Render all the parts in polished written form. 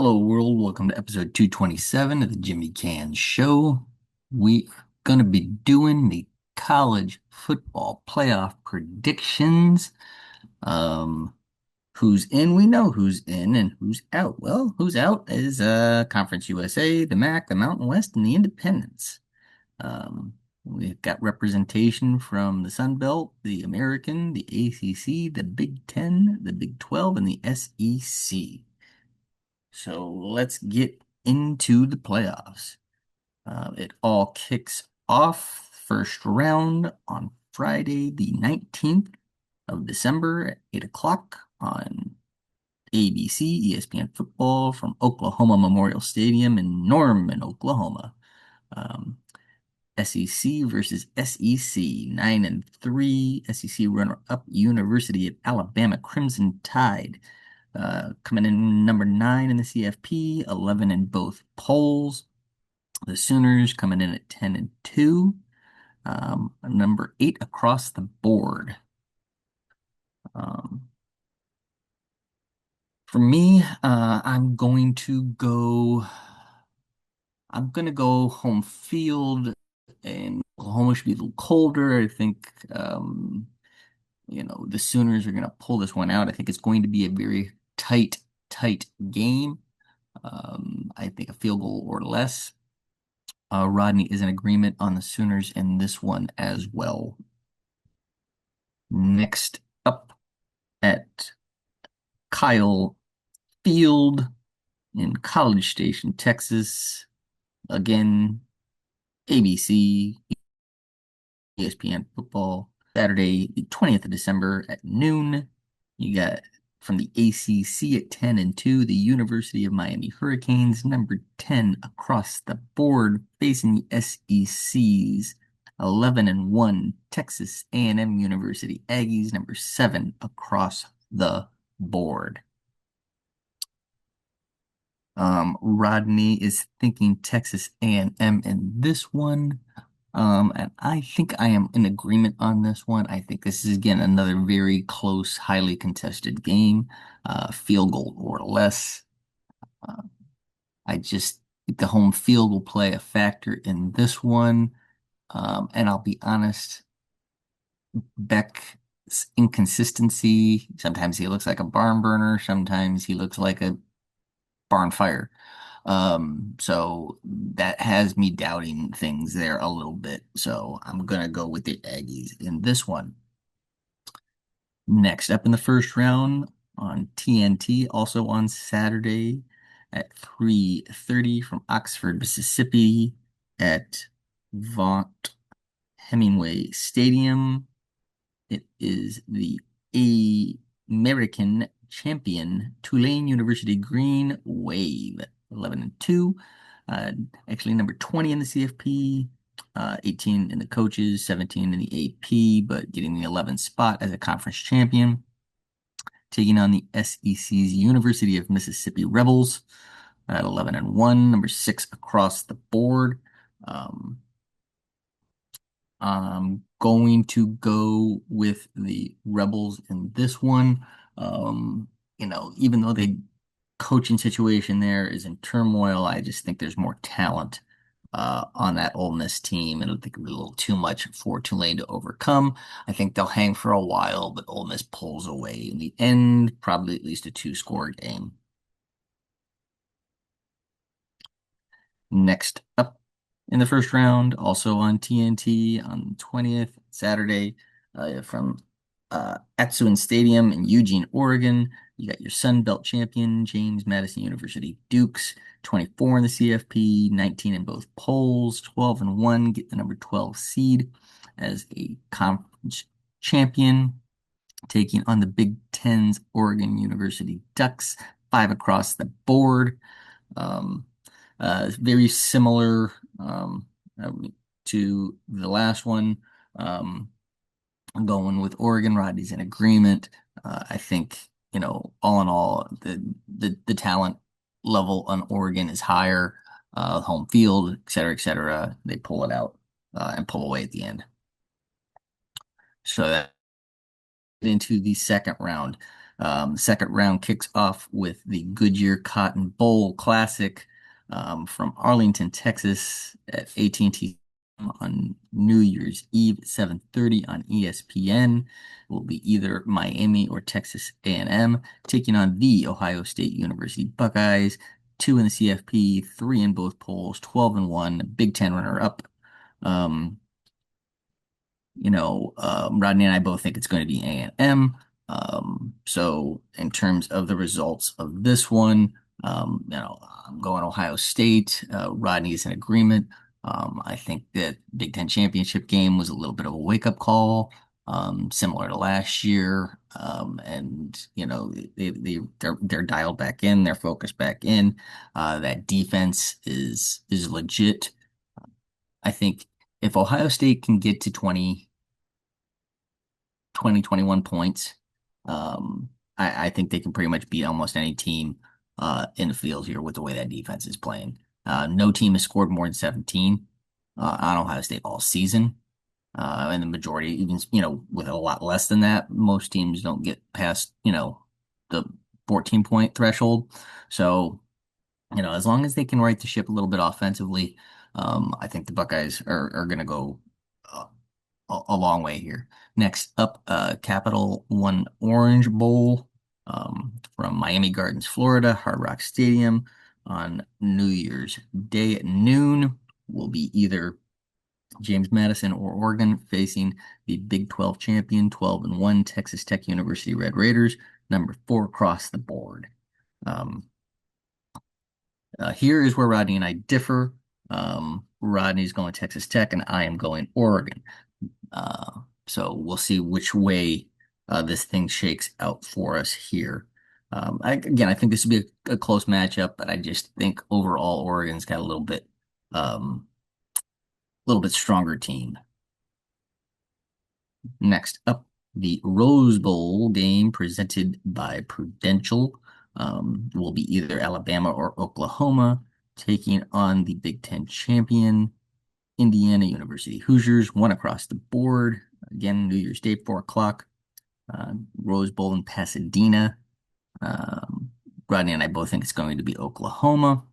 Hello, world. Welcome to episode 227 of the Jimmy Canz Show. We are going to be doing the college football playoff predictions. Um, who's in? We know who's in, and who's out. Well, who's out is Conference USA, the MAC, the Mountain West, and the Independents. Um, we've got representation from the Sun Belt, the American, the ACC, the Big Ten, the Big 12, and the SEC. So let's get into the playoffs. It all kicks off first round on Friday, the 19th of December at 8 o'clock on ABC, ESPN Football from Oklahoma Memorial Stadium in Norman, Oklahoma. Um, SEC versus SEC, 9-3. SEC runner-up University of Alabama Crimson Tide coming in number 9 in the CFP, 11 in both polls. The Sooners coming in at 10-2, number 8 across the board. Um, for me, I'm gonna go home field, and Oklahoma should be a little colder. I think the Sooners are gonna pull this one out. I think it's going to be a very tight game. I think a field goal or less. Rodney is in agreement on the Sooners in this one as well. Next up at Kyle Field in College Station, Texas. Again, ABC, ESPN Football, Saturday, the 20th of December at noon. You got from the ACC at 10-2, the University of Miami Hurricanes, number 10 across the board, facing the SEC's 11-1 Texas A&M University Aggies, number 7 across the board. Rodney is thinking Texas A&M in this one. And I think I am in agreement on this one. I think this is again another very close, highly contested game, field goal or less. Uh, I just think the home field will play a factor in this one. And I'll be honest, Beck's inconsistency. Sometimes he looks like a barn burner. Sometimes he looks like a barn fire. So that has me doubting things there a little bit. So I'm gonna go with the Aggies in this one. Next up in the first round on TNT, also on Saturday at 3:30 from Oxford, Mississippi at Vaught Hemingway Stadium. It is the American champion Tulane University Green Wave, 11-2. Actually, number 20 in the CFP, 18 in the coaches, 17 in the AP, but getting the 11th spot as a conference champion. Taking on the SEC's University of Mississippi Rebels at 11-1, number 6 across the board. I'm going to go with the Rebels in this one. Even though the coaching situation there is in turmoil, I just think there's more talent on that Ole Miss team, and I think it'll be a little too much for Tulane to overcome. I think they'll hang for a while, but Ole Miss pulls away in the end, probably at least a two-score game. Next up in the first round, also on TNT on the 20th, Saturday, from Atsuin Stadium in Eugene, Oregon. You got your Sun Belt champion, James Madison University Dukes, 24 in the CFP, 19 in both polls, 12-1, get the number 12 seed as a conference champion, taking on the Big Ten's Oregon University Ducks, 5 across the board. Um, very similar uh, to the last one. I'm going with Oregon. Rodney's in agreement. I think, all in all, the talent level on Oregon is higher. Home field, et cetera, et cetera. They pull it out and pull away at the end. So that into the second round. Second round kicks off with the Goodyear Cotton Bowl Classic from Arlington, Texas at AT&T on New Year's Eve at 7:30 on ESPN. Will be either Miami or Texas A&M taking on the Ohio State University Buckeyes, two in the CFP, three in both polls, 12 and 1, Big Ten runner up. Um, Rodney and I both think it's going to be A&M. So in terms of the results of this one, I'm going Ohio State. Rodney's in agreement. I think that Big Ten championship game was a little bit of a wake-up call, similar to last year. And they're dialed back in, they're focused back in. That defense is legit. I think if Ohio State can get to 21 points. I think they can pretty much beat almost any team in the field here with the way that defense is playing. No team has scored more than 17 on Ohio State all season. And the majority, even, with a lot less than that, most teams don't get past, the 14-point threshold. So, as long as they can right the ship a little bit offensively, I think the Buckeyes are going to go uh, a long way here. Next up, Capital One Orange Bowl from Miami Gardens, Florida, Hard Rock Stadium on New Year's Day at noon. Will be either James Madison or Oregon facing the Big 12 champion, 12 and 1 Texas Tech University Red Raiders, number 4 across the board. Um, Here is where Rodney and I differ. Rodney's going Texas Tech, and I am going Oregon. So we'll see which way this thing shakes out for us here. I think this will be a close matchup, but I just think overall Oregon's got little bit stronger team. Next up, the Rose Bowl game presented by Prudential will be either Alabama or Oklahoma taking on the Big Ten champion, Indiana University Hoosiers, one across the board. Again, New Year's Day, 4 o'clock. Rose Bowl in Pasadena. Rodney and I both think it's going to be Oklahoma.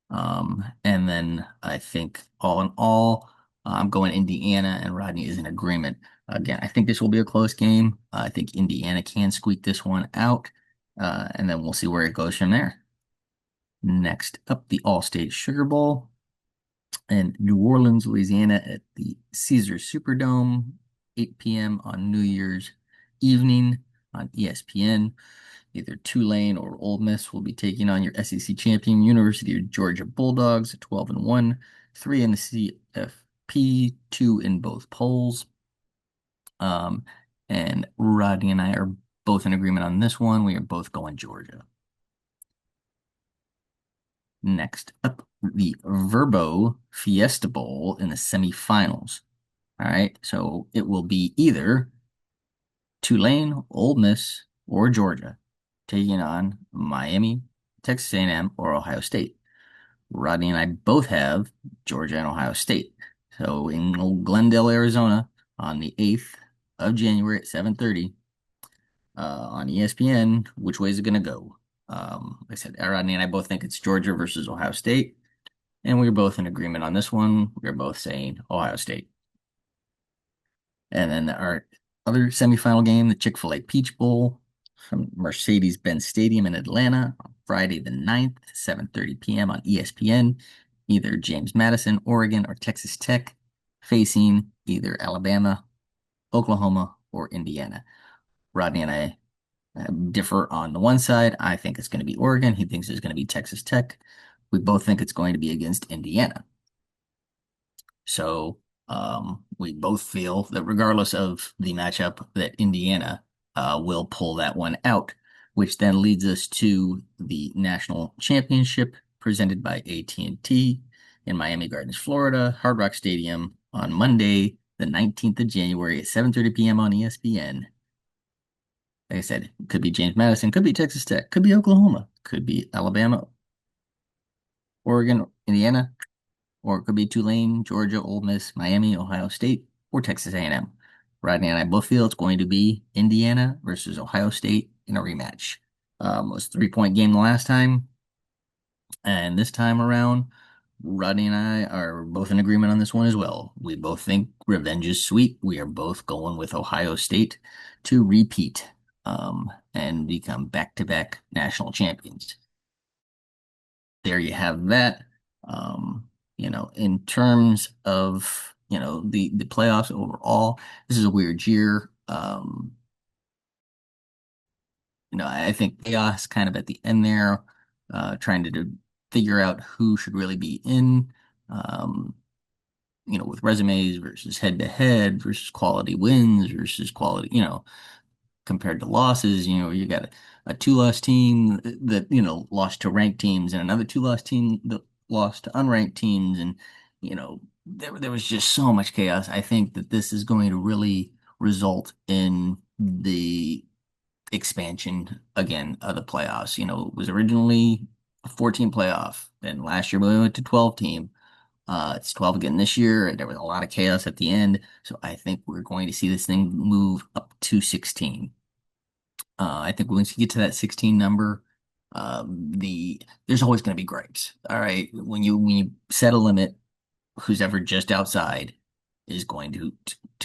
And then I think all in all, I'm going Indiana, and Rodney is in agreement. Again, I think this will be a close game. I think Indiana can squeak this one out, and then we'll see where it goes from there. Next up, the All-State Sugar Bowl in New Orleans, Louisiana at the Caesars Superdome, 8 p.m. on New Year's evening on ESPN. Either Tulane or Ole Miss will be taking on your SEC champion, University of Georgia Bulldogs, 12 and 1, 3 in the CFP, 2 in both polls. And Rodney and I are both in agreement on this one. We are both going Georgia. Next up, the Verbo Fiesta Bowl in the semifinals. All right, so it will be either Tulane, Ole Miss, or Georgia taking on Miami, Texas A&M, or Ohio State. Rodney and I both have Georgia and Ohio State. So in Glendale, Arizona, on the 8th of January at 7:30 on ESPN, which way is it going to go? Like I said, Rodney and I both think it's Georgia versus Ohio State, and we're both in agreement on this one. We're both saying Ohio State. And then our other semifinal game, the Chick-fil-A Peach Bowl from Mercedes-Benz Stadium in Atlanta on Friday the 9th, 7:30 p.m. on ESPN. Either James Madison, Oregon, or Texas Tech facing either Alabama, Oklahoma, or Indiana. Rodney and I differ on the one side. I think it's going to be Oregon. He thinks it's going to be Texas Tech. We both think it's going to be against Indiana. So we both feel that regardless of the matchup, that Indiana will pull that one out, which then leads us to the national championship presented by AT&T in Miami Gardens, Florida, Hard Rock Stadium on Monday, the 19th of January at 7:30 p.m. on ESPN. Like I said, it could be James Madison, could be Texas Tech, could be Oklahoma, could be Alabama, Oregon, Indiana, or it could be Tulane, Georgia, Ole Miss, Miami, Ohio State, or Texas A&M. Rodney and I both feel it's going to be Indiana versus Ohio State in a rematch. It was a 3-point game the last time, and this time around, Rodney and I are both in agreement on this one as well. We both think revenge is sweet. We are both going with Ohio State to repeat and become back-to-back national champions. There you have that. In terms of, the playoffs overall, this is a weird year. I think chaos kind of at the end there, trying to figure out who should really be in, um, with resumes versus head to head versus quality wins versus quality, compared to losses. You got a two-loss team that, lost to ranked teams and another two-loss team that lost to unranked teams. And, there was just so much chaos. I think that this is going to really result in the expansion again of the playoffs. It was originally a 14 playoff. Then last year we went to 12 team. It's 12 again this year. There was a lot of chaos at the end. So I think we're going to see this thing move up to 16. I think once you get to that 16 number, there's always going to be gripes. All right. When you set a limit, who's ever just outside is going to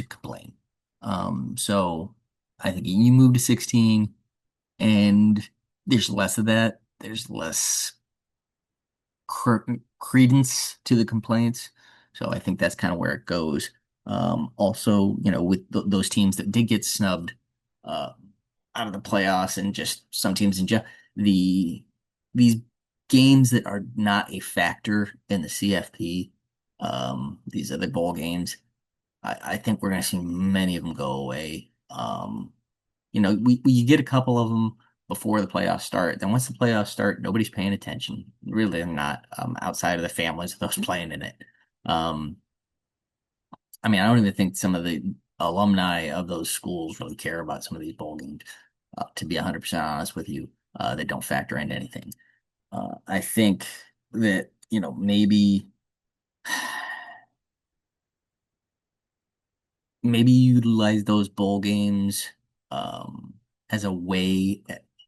complain. So I think you move to 16 and there's less of that. There's less credence to the complaints. So I think that's kind of where it goes. Also, with those teams that did get snubbed uh, out of the playoffs and just some teams in general, these games that are not a factor in the CFP, these other bowl games, I think we're going to see many of them go away. You get a couple of them before the playoffs start. Then once the playoffs start, nobody's paying attention. Really, they're not, outside of the families of those playing in it. Um, I don't even think some of the alumni of those schools really care about some of these bowl games. To be 100% honest with you, they don't factor into anything. I think that, maybe utilize those bowl games um, as a way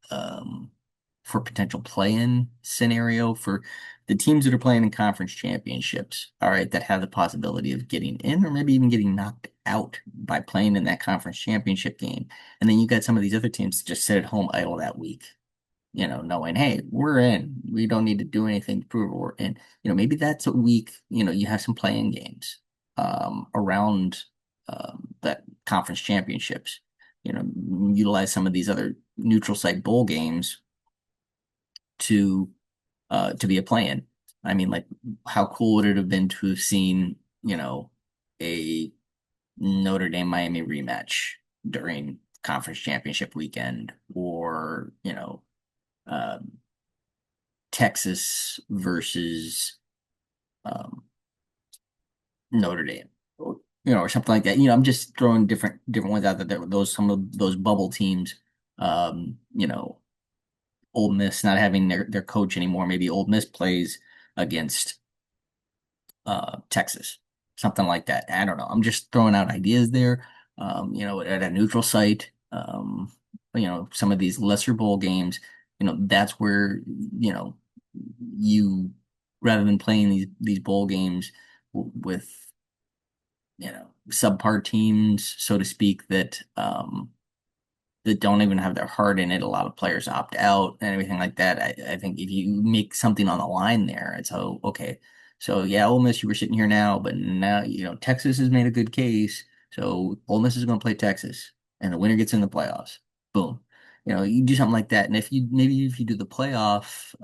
um, for potential play-in scenario for the teams that are playing in conference championships. All right, that have the possibility of getting in or maybe even getting knocked out by playing in that conference championship game. And then you got some of these other teams that just sit at home idle that week, knowing, hey, we're in. We don't need to do anything to prove we're in. Maybe that's a week, you have some playing games around that conference championships. Utilize some of these other neutral site bowl games to be a play-in. Like, how cool would it have been to have seen, a Notre Dame Miami rematch during conference championship weekend, or um, Texas versus um, Notre Dame, or something like that. I'm just throwing different ones out there. Those some of those bubble teams, um, you know, Ole Miss not having their coach anymore. Maybe Ole Miss plays against Texas, something like that. I don't know. I'm just throwing out ideas there. At a neutral site, some of these lesser bowl games, that's where, you rather than playing these bowl games with, subpar teams, so to speak, that don't even have their heart in it. A lot of players opt out and everything like that. I think if you make something on the line there, it's okay. So yeah, Ole Miss, you were sitting here now, but now Texas has made a good case. So Ole Miss is going to play Texas, and the winner gets in the playoffs. Boom. You do something like that, and if you do the playoff,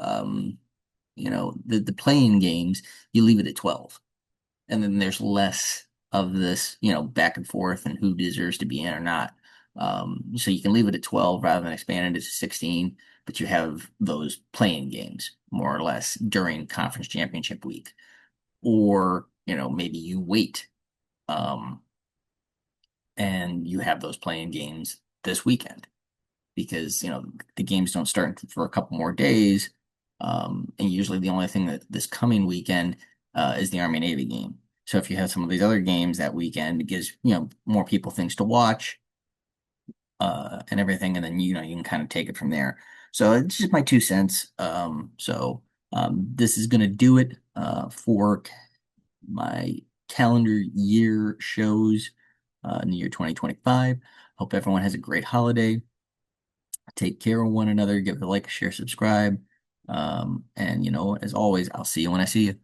the playing games, you leave it at 12, and then there's less of this, back and forth and who deserves to be in or not. So you can leave it at 12 rather than expand it to 16, but you have those playing games more or less during conference championship week. Or, maybe you wait, um, and you have those playing games this weekend because, the games don't start for a couple more days. And usually the only thing that this coming weekend is the Army Navy game. So if you have some of these other games that weekend, it gives, more people things to watch, and everything, and then you can kind of take it from there. So it's just my 2 cents. This is gonna do it for my calendar year shows in the year 2025. Hope everyone has a great holiday. Take care of one another. Give it a like, share, subscribe. And as always, I'll see you when I see you.